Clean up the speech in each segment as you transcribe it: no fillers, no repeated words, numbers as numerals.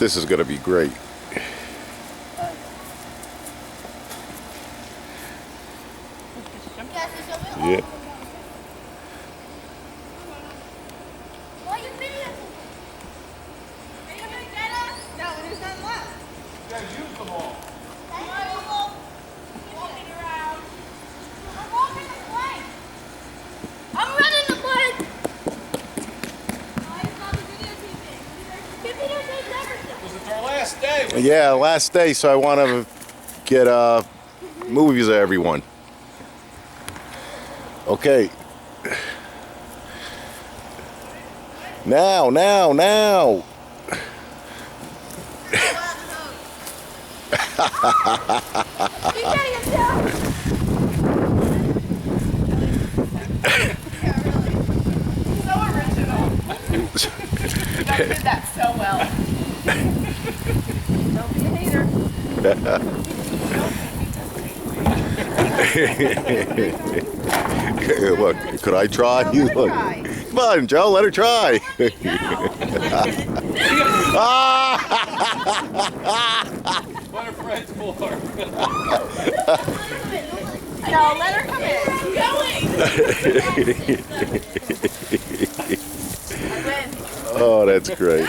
This is going to be great. Yeah. Why are you videoing? Are you gonna get us? No, there's none left. You guys use them all. Walking around. I'm walking the plank. I'm running the plank. Why is Bobby videotaping? He videotapes everything. Because it's our last day. Yeah, last day, so I want to get movies of everyone. Okay. Now. He's getting him down. So original. You guys did that so well. Don't be a hater. Look, could I try? No, let her Look. try. Come on, Joe, let her try. What are friends for? No, let her come in. Keep going. Oh, that's great.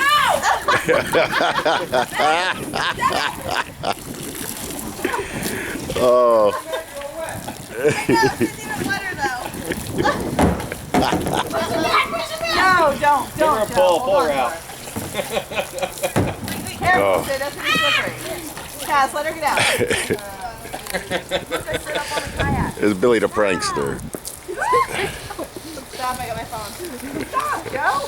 Oh. No, don't. Give her a pull her out. Be careful, Sid. That's gonna be slippery. Cass, let her get out. Look, I sit up on the kayak. It's Billy the prankster. Stop, I got my phone. Stop, Joe.